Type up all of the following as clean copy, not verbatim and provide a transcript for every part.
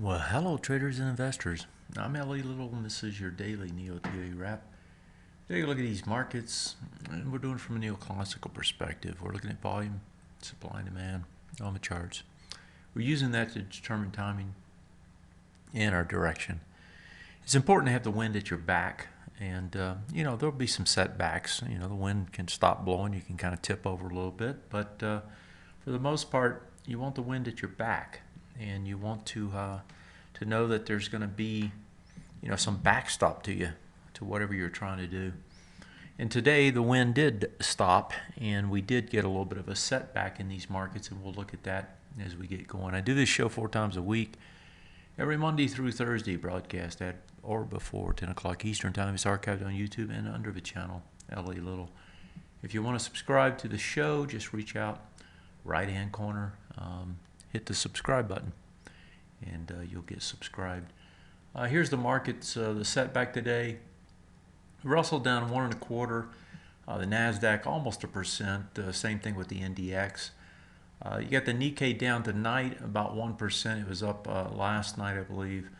Well, hello traders and investors. I'm L.A. Little and this is your daily NeoTA wrap. Take a look at these markets and we're doing it from a neoclassical perspective. We're looking at volume, supply and demand on the charts. We're using that to determine timing and our direction. It's important to have the wind at your back and there'll be some setbacks. The wind can stop blowing, you can kind of tip over a little bit, but for the most part you want the wind at your back. And you want to know that there's going to be, some backstop to you, to whatever you're trying to do. And today the wind did stop, and we did get a little bit of a setback in these markets, and we'll look at that as we get going. I do this show 4 times a week, every Monday through Thursday, broadcast at or before 10 o'clock Eastern Time. It's archived on YouTube and under the channel, L.A. Little. If you want to subscribe to the show, just reach out, right-hand corner, hit the subscribe button and you'll get subscribed. Here's the markets, the setback today. Russell down 1 1/4. The NASDAQ almost 1%. Same thing with the NDX. You got the Nikkei down tonight about 1%. It was up last night, I believe.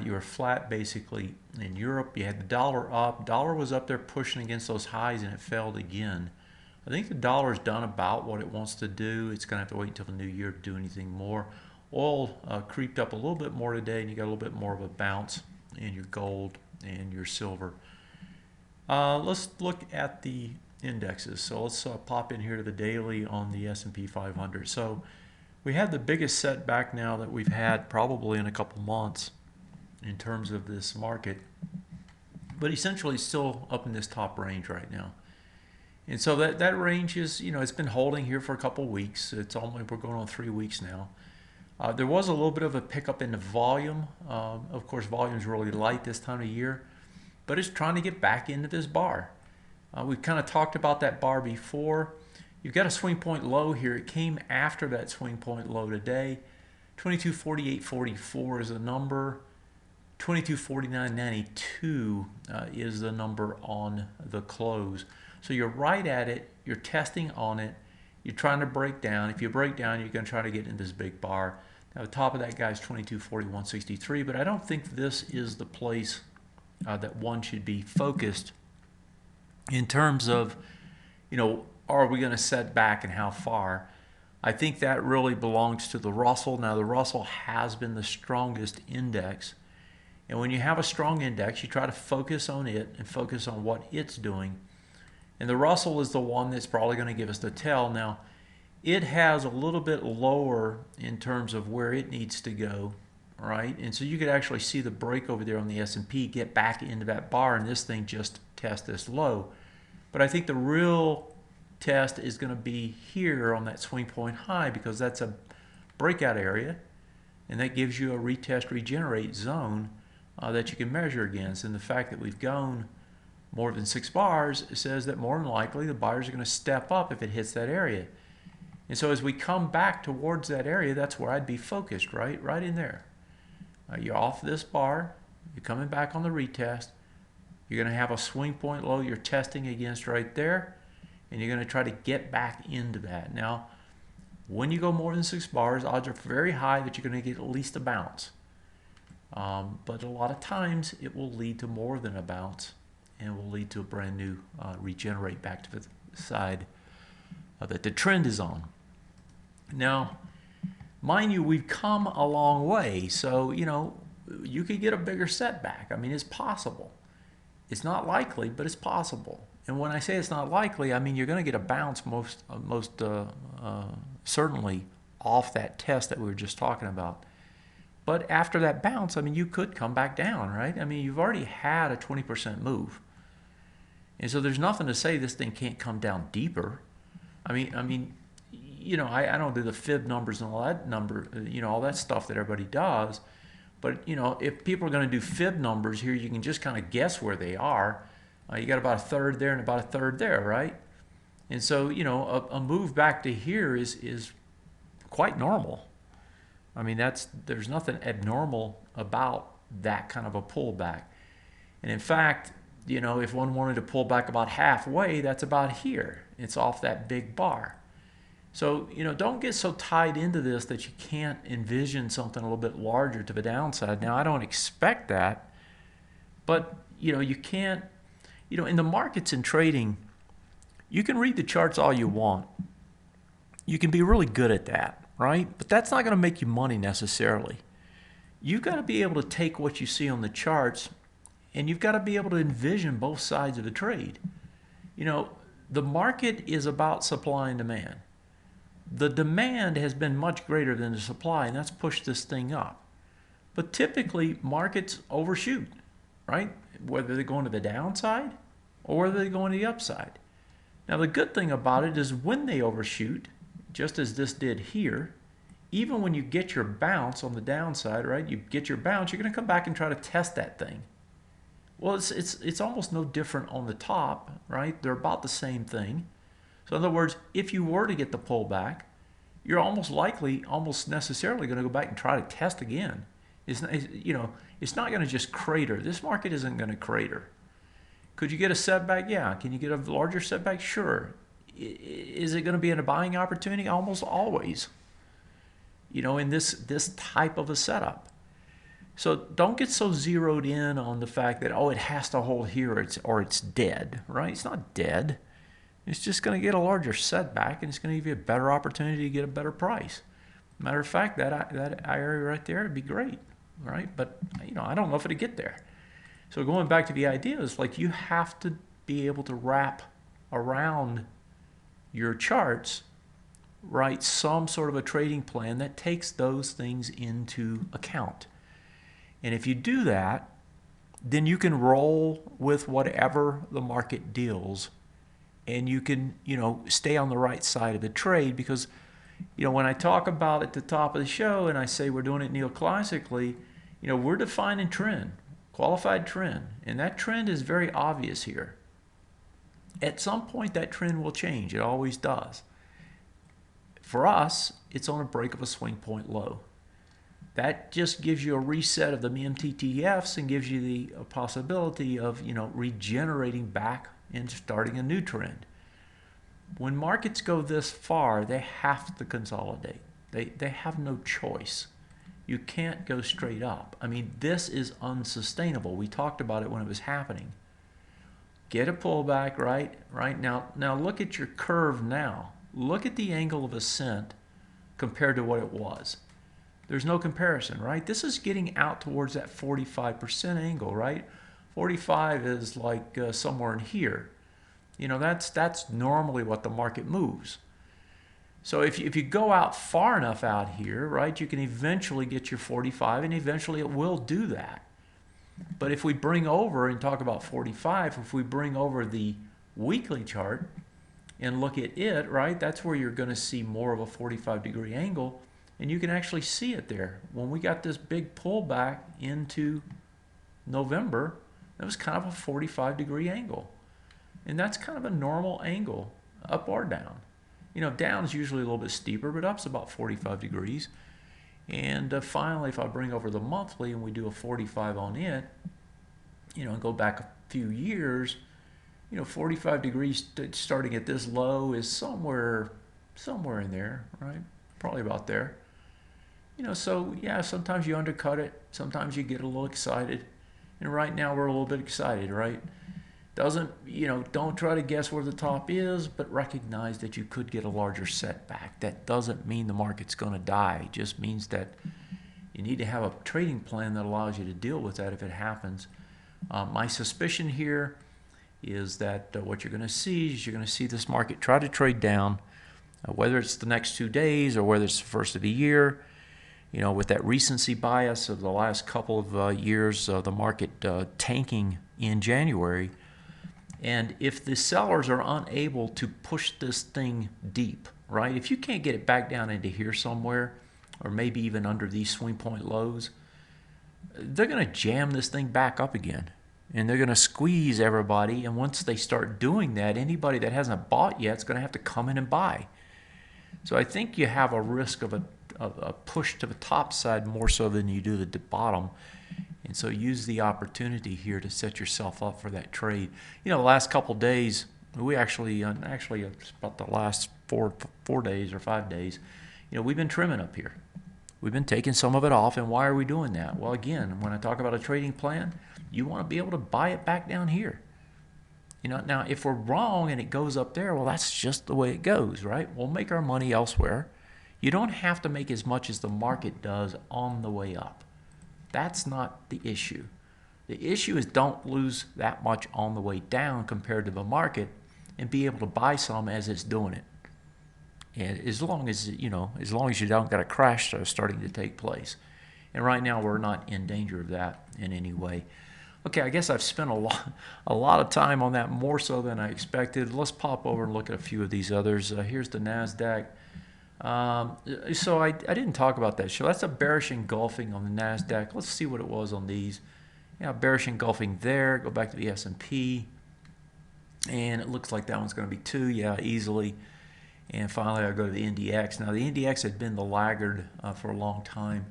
You were flat basically in Europe. You had the dollar up. Dollar was up there pushing against those highs and it failed again. I think the dollar's done about what it wants to do. It's going to have to wait until the new year to do anything more. Oil creeped up a little bit more today, and you got a little bit more of a bounce in your gold and your silver. Let's look at the indexes. So let's pop in here to the daily on the S&P 500. So we had the biggest setback now that we've had probably in a couple months in terms of this market, but essentially still up in this top range right now. And so that range is, it's been holding here for a couple weeks. We're going on 3 weeks now. There was a little bit of a pickup in the volume. Of course, volume is really light this time of year, but it's trying to get back into this bar. We've kind of talked about that bar before. You've got a swing point low here. It came after that swing point low today. 2248.44 is the number. 2249.92 is the number on the close. So you're right at it, you're testing on it, you're trying to break down. If you break down, you're going to try to get into this big bar. Now the top of that guy is 2241.63, but I don't think this is the place that one should be focused in terms of, are we going to set back and how far? I think that really belongs to the Russell. Now the Russell has been the strongest index. And when you have a strong index, you try to focus on it and focus on what it's doing. And the Russell is the one that's probably going to give us the tell. Now, it has a little bit lower in terms of where it needs to go, right? And so you could actually see the break over there on the S&P get back into that bar, and this thing just test this low. But I think the real test is going to be here on that swing point high, because that's a breakout area, and that gives you a retest regenerate zone that you can measure against. And the fact that we've gone more than 6 bars says that more than likely the buyers are going to step up if it hits that area. And so as we come back towards that area, that's where I'd be focused, right in there. You're off this bar, you're coming back on the retest, you're going to have a swing point low you're testing against right there, and you're going to try to get back into that. Now, when you go more than 6 bars, odds are very high that you're going to get at least a bounce. But a lot of times it will lead to more than a bounce, and will lead to a brand new regenerate back to the side that the trend is on. Now, mind you, we've come a long way, so you could get a bigger setback. I mean, it's possible. It's not likely, but it's possible. And when I say it's not likely, I mean you're going to get a bounce most certainly off that test that we were just talking about. But after that bounce, I mean, you could come back down, right? I mean, you've already had a 20% move. And so there's nothing to say this thing can't come down deeper. I don't do the fib numbers and all that all that stuff that everybody does. But, if people are going to do fib numbers here, you can just kind of guess where they are. You got about a third there and about a third there, right? And so, a move back to here is quite normal. I mean, there's nothing abnormal about that kind of a pullback. And in fact, if one wanted to pull back about halfway, that's about here. It's off that big bar. So, don't get so tied into this that you can't envision something a little bit larger to the downside. Now, I don't expect that, but, you can't, in the markets and trading, you can read the charts all you want. You can be really good at that, right? But that's not going to make you money necessarily. You've got to be able to take what you see on the charts, and you've got to be able to envision both sides of the trade. The market is about supply and demand. The demand has been much greater than the supply, and that's pushed this thing up. But typically, markets overshoot, right? Whether they're going to the downside or whether they're going to the upside. Now, the good thing about it is when they overshoot, just as this did here, even when you get your bounce on the downside, right? You get your bounce, you're going to come back and try to test that thing. Well, it's almost no different on the top, right? They're about the same thing. So in other words, if you were to get the pullback, you're almost necessarily going to go back and try to test again. It's not going to just crater. This market isn't going to crater. Could you get a setback? Yeah. Can you get a larger setback? Sure. Is it going to be in a buying opportunity? Almost always. In this type of a setup. So don't get so zeroed in on the fact that, it has to hold here or it's dead, right? It's not dead. It's just going to get a larger setback, and it's going to give you a better opportunity to get a better price. Matter of fact, that area right there would be great, right? But, I don't know if it'll get there. So going back to the idea is like you have to be able to wrap around your charts, right, some sort of a trading plan that takes those things into account. And if you do that, then you can roll with whatever the market deals, and you can, stay on the right side of the trade because, when I talk about at the top of the show and I say we're doing it neoclassically, we're defining trend, qualified trend, and that trend is very obvious here. At some point, that trend will change. It always does. For us, it's on a break of a swing point low. That just gives you a reset of the MTTFs and gives you the possibility of, regenerating back and starting a new trend. When markets go this far, they have to consolidate. They have no choice. You can't go straight up. I mean, this is unsustainable. We talked about it when it was happening. Get a pullback, right? Now look at your curve now. Look at the angle of ascent compared to what it was. There's no comparison, right? This is getting out towards that 45% angle, right? 45 is like somewhere in here. That's normally what the market moves. So if you go out far enough out here, right, you can eventually get your 45, and eventually it will do that. But if we bring over and talk about 45, if we bring over the weekly chart and look at it, right, that's where you're going to see more of a 45-degree angle. And you can actually see it there. When we got this big pullback into November, that was kind of a 45-degree angle. And that's kind of a normal angle, up or down. Down is usually a little bit steeper, but up's about 45 degrees. And finally, if I bring over the monthly and we do a 45 on it, and go back a few years, 45 degrees starting at this low is somewhere in there, right? Probably about there. So yeah, sometimes you undercut it, sometimes you get a little excited, and right now we're a little bit excited, right? Don't try to guess where the top is, but recognize that you could get a larger setback. That doesn't mean the market's going to die. It just means that you need to have a trading plan that allows you to deal with that if it happens. My suspicion here is that what you're going to see is you're going to see this market try to trade down, whether it's the next 2 days or whether it's the first of the year. With that recency bias of the last couple of years, the market tanking in January. And if the sellers are unable to push this thing deep, right? If you can't get it back down into here somewhere, or maybe even under these swing point lows, they're going to jam this thing back up again. And they're going to squeeze everybody. And once they start doing that, anybody that hasn't bought yet is going to have to come in and buy. So I think you have a risk of a push to the top side more so than you do the bottom. And so use the opportunity here to set yourself up for that trade. The last couple days, We actually it's about the last 4 days or 5 days, we've been trimming up here. We've been taking some of it off, and why are we doing that? Well, again, when I talk about a trading plan, you want to be able to buy it back down here. Now if we're wrong and it goes up there, well, that's just the way it goes, right? We'll make our money elsewhere. You don't have to make as much as the market does on the way up. That's not the issue. The issue is don't lose that much on the way down compared to the market, and be able to buy some as it's doing it. And as long as you don't got a crash starting to take place. And right now we're not in danger of that in any way. Okay, I guess I've spent a lot of time on that, more so than I expected. Let's pop over and look at a few of these others. Here's the NASDAQ. So I didn't talk about that. So that's a bearish engulfing on the NASDAQ. Let's see what it was on these. Yeah, bearish engulfing there. Go back to the S&P. And it looks like that one's going to be 2. Yeah, easily. And finally, I go to the NDX. Now, the NDX had been the laggard for a long time,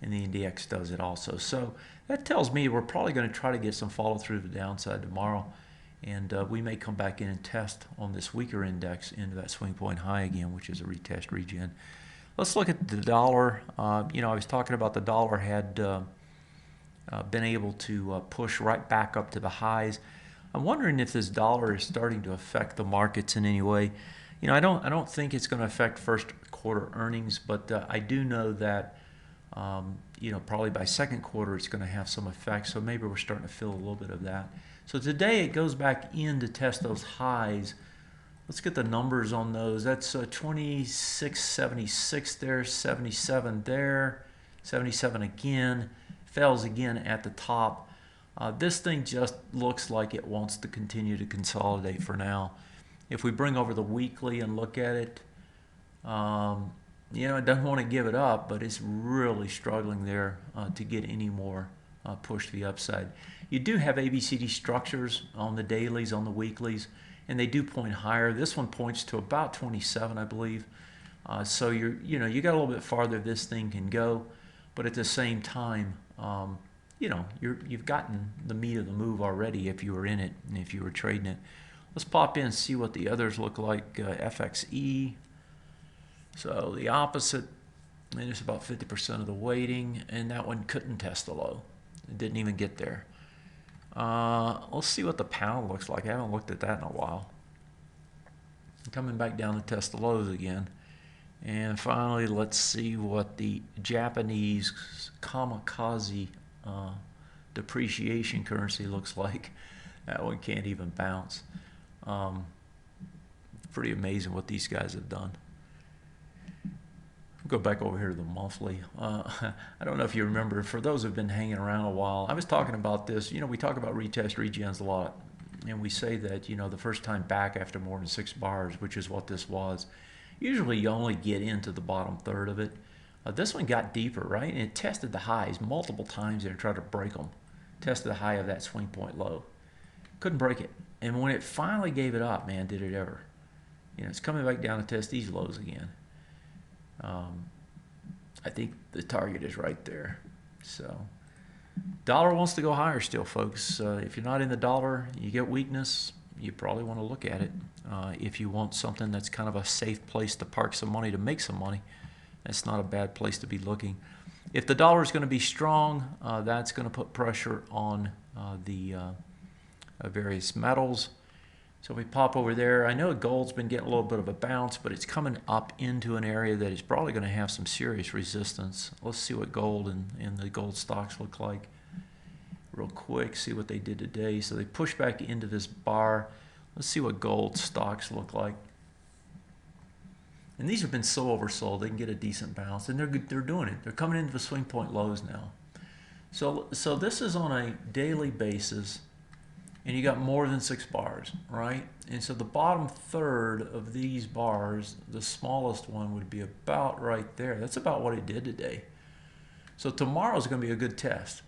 and the NDX does it also. So that tells me we're probably going to try to get some follow through to the downside tomorrow, and we may come back in and test on this weaker index into that swing point high again, which is a retest regen. Let's look at the dollar. I was talking about the dollar had been able to push right back up to the highs. I'm wondering if this dollar is starting to affect the markets in any way. I don't think it's going to affect first quarter earnings, but I do know that probably by second quarter it's going to have some effect. So maybe we're starting to feel a little bit of that. So today it goes back in to test those highs. Let's get the numbers on those. That's 26.76 there, 77 there, 77 again. Fails again at the top. This thing just looks like it wants to continue to consolidate for now. If we bring over the weekly and look at it, it doesn't want to give it up, but it's really struggling there to get any more push to the upside. You do have ABCD structures on the dailies, on the weeklies, and they do point higher. This one points to about 27, I believe. So you got a little bit farther this thing can go, but at the same time, you've gotten the meat of the move already if you were in it and if you were trading it. Let's pop in and see what the others look like. FXE. So the opposite, and it's about 50% of the weighting, and that one couldn't test the low. It didn't even get there. Let's see what the pound looks like. I haven't looked at that in a while. Coming back down to test the lows again. And finally, let's see what the Japanese kamikaze depreciation currency looks like. That one can't even bounce. Pretty amazing what these guys have done. Go back over here to the monthly. I don't know if you remember, for those who've been hanging around a while, I was talking about this. We talk about retest regens a lot, and we say that the first time back after more than 6 bars, which is what this was, usually you only get into the bottom third of it. This one got deeper, right? And it tested the highs multiple times there and tried to break them. Tested the high of that swing point low. Couldn't break it. And when it finally gave it up, man, did it ever. It's coming back down to test these lows again. I think the target is right there. So dollar wants to go higher still, folks. If you're not in the dollar, you get weakness, you probably want to look at it. If you want something that's kind of a safe place to park some money, to make some money, that's not a bad place to be looking. If the dollar is going to be strong, that's going to put pressure on the various metals. So we pop over there. I know gold's been getting a little bit of a bounce, but it's coming up into an area that is probably going to have some serious resistance. Let's see what gold and the gold stocks look like real quick, see what they did today. So they push back into this bar. Let's see what gold stocks look like. And these have been so oversold, they can get a decent bounce, and they're doing it. They're coming into the swing point lows now. So this is on a daily basis, and you got more than 6 bars, right? And so the bottom third of these bars, the smallest one would be about right there. That's about what it did today. So tomorrow's going to be a good test.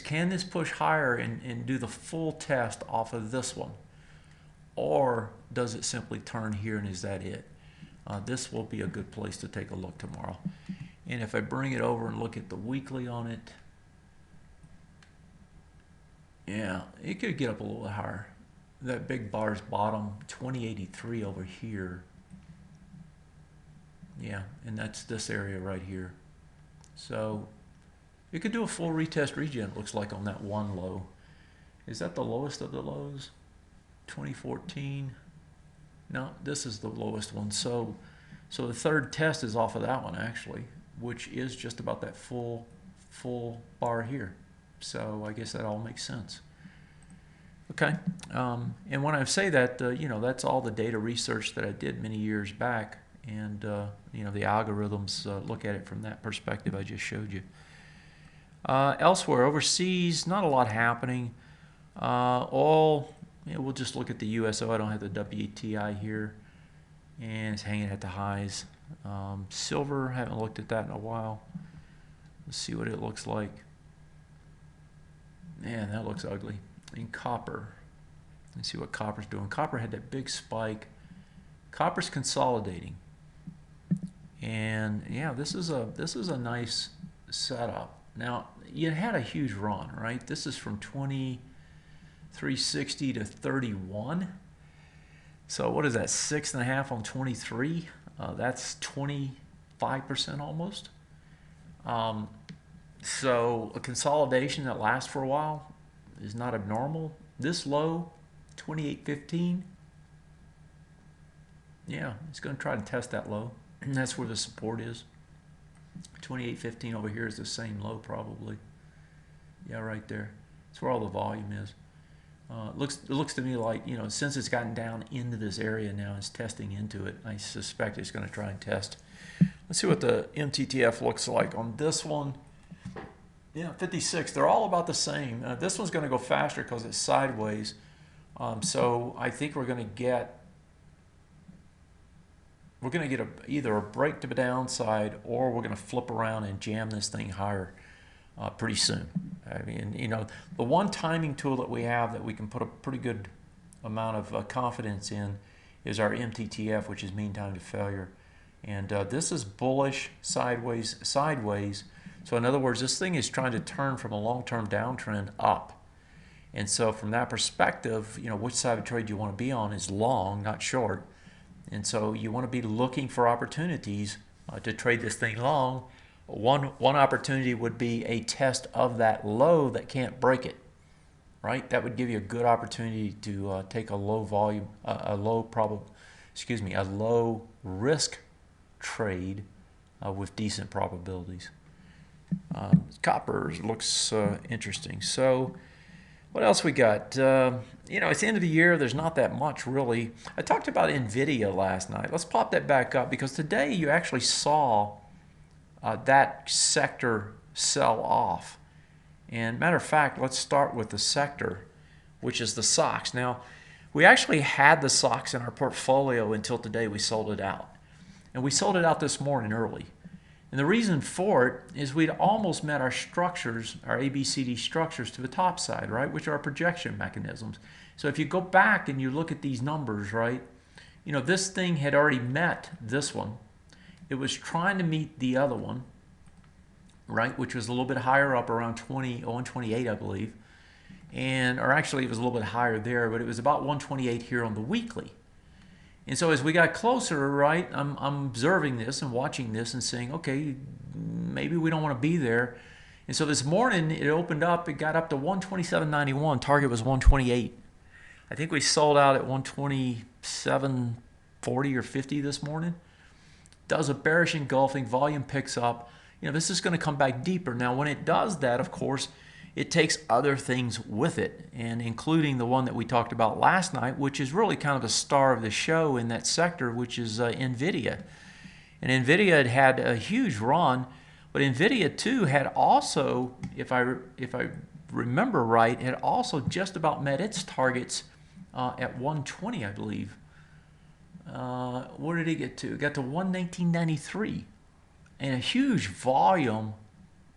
Can this push higher and do the full test off of this one? Or does it simply turn here and is that it? This will be a good place to take a look tomorrow. And if I bring it over and look at the weekly on it, yeah, it could get up a little higher that big bar's bottom, 2083 over here. Yeah, and that's this area right here. So you could do a full retest regen, it looks like, on that one low. Is that the lowest of the lows? 2014? No, this is the lowest one. So the third test is off of that one, actually, which is just about that full bar here. So I guess that all makes sense. Okay, and when I say that, you know, that's all the data research that I did many years back, and you know, the algorithms look at it from that perspective I just showed you. Elsewhere, overseas, not a lot happening. Oil, yeah, we'll just look at the USO. I don't have the WTI here, and it's hanging at the highs. Silver, haven't looked at that in a while. Let's see what it looks like. Man, that looks ugly. In copper, let's see what copper's doing. Copper had that big spike. Copper's consolidating, and yeah, this is a nice setup. Now, you had a huge run, right? This is from 2360 to 31. So what is that? 6.5 on 23. That's 25% almost. So a consolidation that lasts for a while is not abnormal. This low, 28.15. Yeah, it's going to try to test that low. And that's where the support is. 28.15 over here is the same low probably. Yeah, right there. That's where all the volume is. It looks to me like, you know, since it's gotten down into this area now, it's testing into it. I suspect it's going to try and test. Let's see what the MTTF looks like on this one. Yeah, 56. They're all about the same. This one's going to go faster because it's sideways. So I think we're going to get either a break to the downside, or we're going to flip around and jam this thing higher pretty soon. I mean, you know, the one timing tool that we have that we can put a pretty good amount of confidence in is our MTTF, which is mean time to failure. And this is bullish, sideways, sideways. So in other words, this thing is trying to turn from a long-term downtrend up. And so from that perspective, you know, which side of trade you want to be on is long, not short. And so you want to be looking for opportunities to trade this thing long. One opportunity would be a test of that low that can't break it, right? That would give you a good opportunity to take a low volume, a low risk trade with decent probabilities. Copper looks interesting. So what else we got? You know, it's the end of the year. There's not that much really. I talked about NVIDIA last night. Let's pop that back up, because today you actually saw that sector sell off. And matter of fact, let's start with the sector, which is the SOX. Now, we actually had the SOX in our portfolio until today. We sold it out. And we sold it out this morning early. And the reason for it is we'd almost met our structures, our ABCD structures, to the top side, right, which are projection mechanisms. So if you go back and you look at these numbers, right, you know, this thing had already met this one. It was trying to meet the other one, right, which was a little bit higher up, around 128, I believe. And, or actually it was a little bit higher there, but it was about 128 here on the weekly. And so as we got closer, right, I'm observing this and watching this and saying, okay, maybe we don't want to be there. And so this morning it opened up, it got up to 127.91. Target was 128. I think we sold out at 127.40 or 50 this morning. Does a bearish engulfing, volume picks up. You know, this is going to come back deeper. Now, when it does that, of course, it takes other things with it, and including the one that we talked about last night, which is really kind of the star of the show in that sector, which is NVIDIA. And NVIDIA had a huge run, but NVIDIA too had also, if I remember right, had also just about met its targets at 120, I believe. Where did it get to? It got to 119.93, and a huge volume.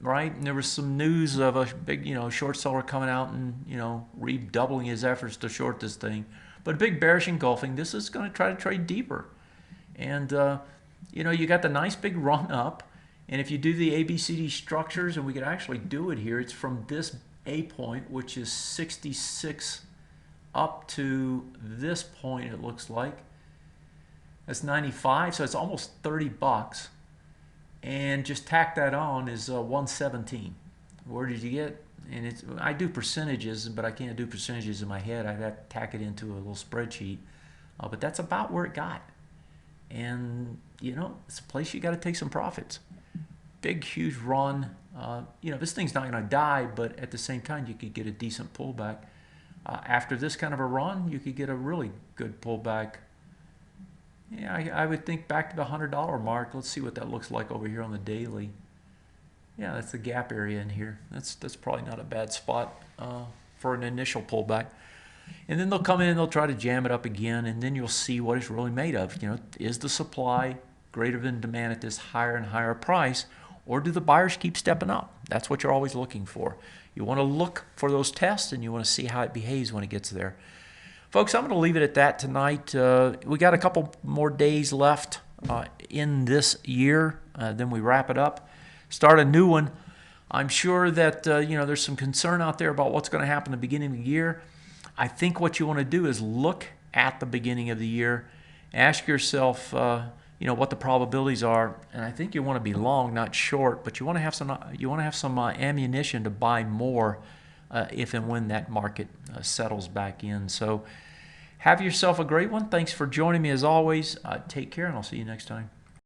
Right, and there was some news of a big, you know, short seller coming out and, you know, redoubling his efforts to short this thing. But a big bearish engulfing. This is going to try to trade deeper, and you know, you got the nice big run up. And if you do the ABCD structures, and we could actually do it here, it's from this A point, which is 66 up to this point, it looks like. That's 95, so it's almost 30 bucks. And just tack that on is 117. Where did you get? And I do percentages, but I can't do percentages in my head. I'd have to tack it into a little spreadsheet. But that's about where it got. And, you know, it's a place you got to take some profits. Big, huge run. You know, this thing's not going to die, but at the same time, you could get a decent pullback. After this kind of a run, you could get a really good pullback. Yeah, I would think back to the $100 mark. Let's see what that looks like over here on the daily. Yeah, that's the gap area in here. That's probably not a bad spot for an initial pullback. And then they'll come in and they'll try to jam it up again, and then you'll see what it's really made of. You know, is the supply greater than demand at this higher and higher price, or do the buyers keep stepping up? That's what you're always looking for. You want to look for those tests, and you want to see how it behaves when it gets there. Folks, I'm going to leave it at that tonight. We got a couple more days left in this year. Then we wrap it up, start a new one. I'm sure that you know, there's some concern out there about what's going to happen at the beginning of the year. I think what you want to do is look at the beginning of the year, ask yourself, you know, what the probabilities are, and I think you want to be long, not short. But you want to have some ammunition to buy more if and when that market settles back in. So, have yourself a great one. Thanks for joining me as always. Take care, and I'll see you next time.